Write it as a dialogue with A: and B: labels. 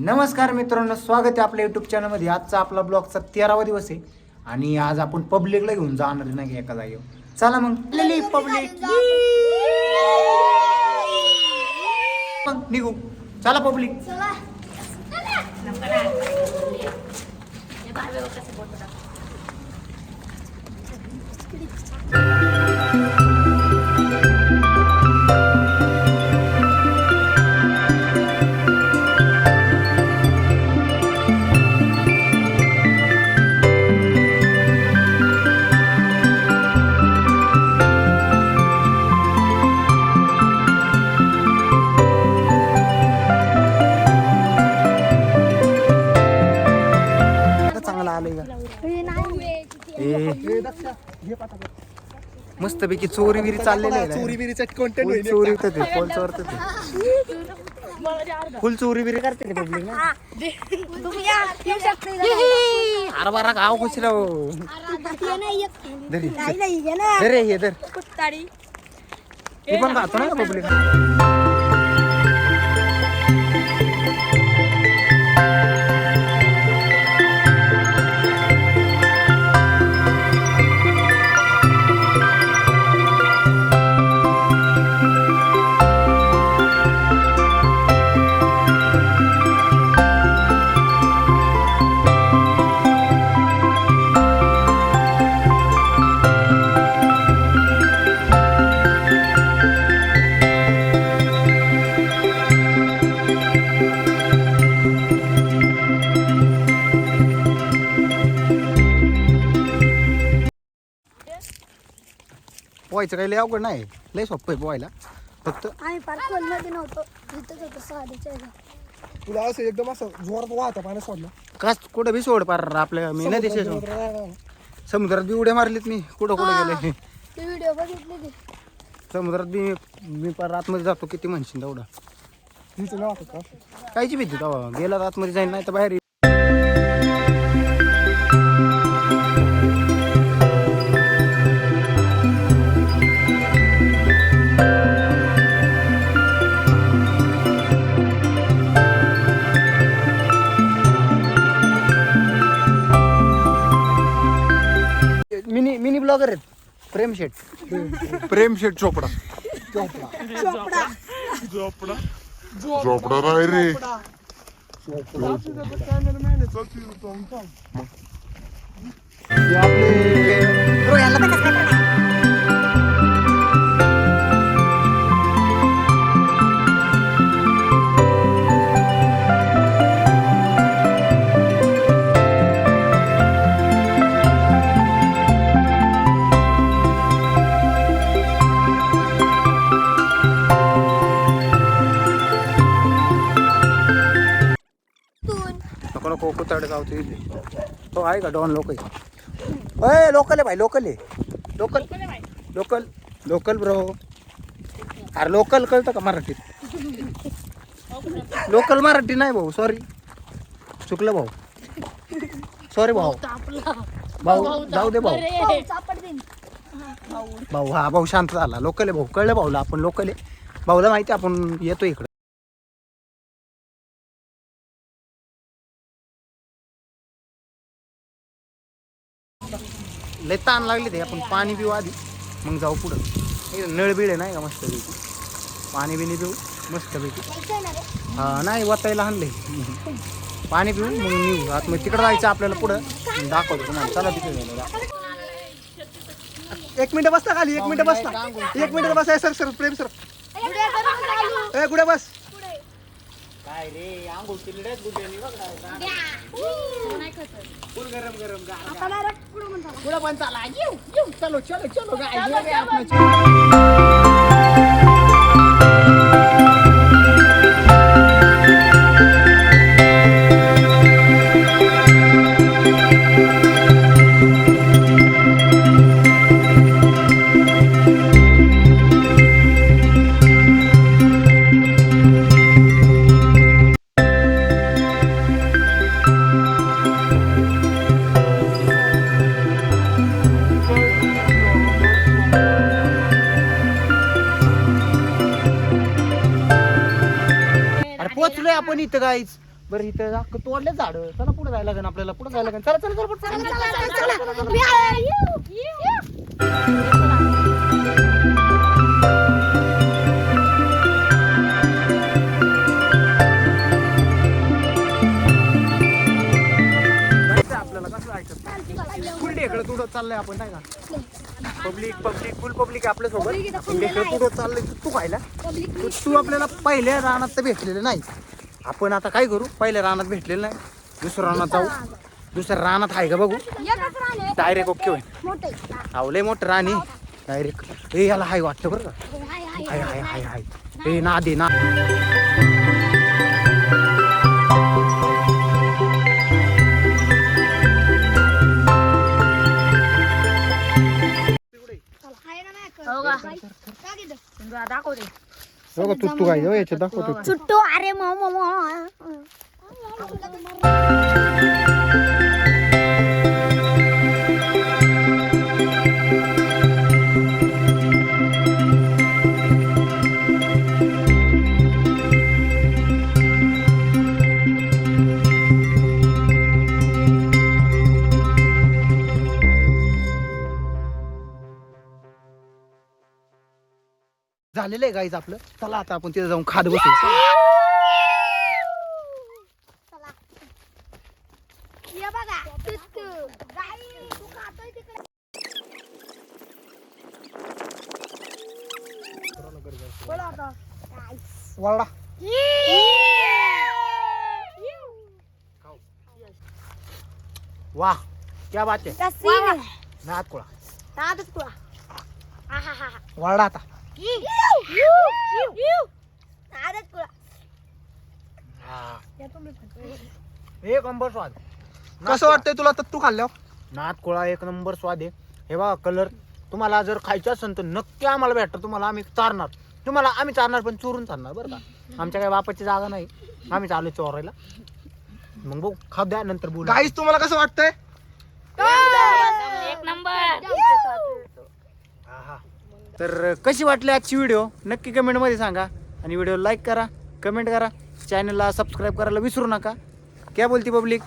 A: नमस्कार मित्रांनो, स्वागत आहे आपल्या युट्यूब चॅनलमध्ये. आजचा आपला ब्लॉगचा 13वा दिवस आहे आणि आज आपण पब्लिकला घेऊन जाणार नाही एका जागेवर. चला मग पब्लिक मग निघू. चला पब्लिक. मस्त पैकी चोरी बिरी चाललेली आहे.
B: चोरी बिरीचा कंटेंट होईल.
A: चोरी होते फुल चोरी बिरी करते ते पब्लिक ना. अरे बारा गाव खुशी राव. अरे हे धर. मी पण खातो ना पब्लिक. पोहायचं काही लय अवघड नाही, लय सोपं आहे पोहायला. फक्त
C: आम्ही पार खोलमध्ये नव्हतो, इथंच होतो साधीच्या
B: तुला असं एकदम असं जोरात वाहता पाण्यात सोडलं
A: काच कुठं बी सोड पार आपल्या मी नाही दिसे समुद्रात बी उड्या मारलीत मी. कुठं गेले
C: ते व्हिडिओ बघितले ते.
A: समुद्रात बी मी पार आतमध्ये जातो. किती म्हणशील तेवढा.
B: हिचं नाव होतं का?
A: कायची भीती तेव्हा गेला आतमध्ये जाईल, नाही तर बाहेर. मिनी मिनी ब्लॉगर आहेत. प्रेम शेठ चोपडा.
D: झोपडा नाही रे. नको कुताडे गावतो इथे. तो आहे का डॉन लोक आहे. लोकल आहे भाई, लोकल आहे. Local bro. अरे लोकल कळतं का मराठीत? लोकल मराठी नाही भाऊ, सॉरी चुकलं भाऊ, सॉरी भाऊ. जाऊ दे भाऊ. भाऊ हा भाऊ शांत झाला. लोकल आहे भाऊ, कळलं भाऊला आपण लोकल आहे. भाऊला माहिती आपण येतो इकडं. लय ताण लागले ते. आपण पाणी पिऊ आधी मग जाऊ पुढं. नळ बिळ आहे नाही का मस्त पैकी. पाणी बिणी पिऊ मस्त पैकी. हा नाही वाचायला आणले. पाणी पिऊ मग निघू आत. मग तिकडं जायचं आपल्याला पुढं. दाखवतो तुम्हाला. चला तिकडे जायला.
B: 1 मिनिट बसता खाली. 1 मिनिट बसता. 1 मिनिट बसा. सर प्रेम सर. गुड्या बस.
A: काय रे आंघोळ केली रे गुड्यानी बघ. फुल गरम पुढं पण चला. येऊ चलो गाय. पोचलोय आपण इथं गाईच.
D: बरं इथं अख्खं तोडले झाड. चला पुढे जायला लागेल आपल्याला. पुढे जायला लागेल. चला चला चला पुढं चला. जायचं आपल्याला. कसं जायचं? फुल ढेकळं तुडत चाललंय आपण नाही का. पब्लिक फुल पब्लिक आपल्या सोबत. ढेकळं तुडत चाललंय. तू खायला तू आपल्याला पहिल्या रानात तर भेटलेलं नाही. आपण आता काय करू, पहिल्या रानात भेटलेलं नाही, दुसऱ्या रानात जाऊ. दुसऱ्या रानात आहे का बघू. डायरेक्ट ओके होईल. आवले मोठं राणी डायरेक्ट. ए याला हाय वाटतं बरं का. हाय हाय हाय हाय. ए ना दे ना. बघा तू काय याच्यात दाखवतो.
C: चुट्टू अरे
D: झालेलं आहे गाईज आपलं. चला आता आपण तिथे जाऊन खात बसू.
C: बघा चुट्टू गाई तू खातोय तिकडे.
D: वाळा वाह क्या बात आहे. नाद कोळा वाळा आता. एक नंबर स्वाद.
B: कसं वाटतंय तुला तत्तू खाल्ल्यावर?
D: नाद कोळा एक नंबर स्वाद आहे. हे बघा कलर. तुम्हाला जर खायचं असेल तर नक्की आम्हाला भेटतं. तुम्हाला आम्ही चारणार. तुम्हाला आम्ही चारणार पण चोरून चालणार बरं का. आमच्या काही बापाची जागा नाही. आम्ही चालू चोरायला. मग बघू खाऊ द्या नंतर बोलू.
B: गाईस तुम्हाला कसं वाटतंय?
C: एक नंबर.
A: तर कशी वाटली आजची व्हिडिओ नक्की कमेंटमध्ये सांगा. आणि व्हिडिओ लाईक करा, कमेंट करा, चॅनलला सबस्क्राईब करायला विसरू नका. क्या बोलती पब्लिक.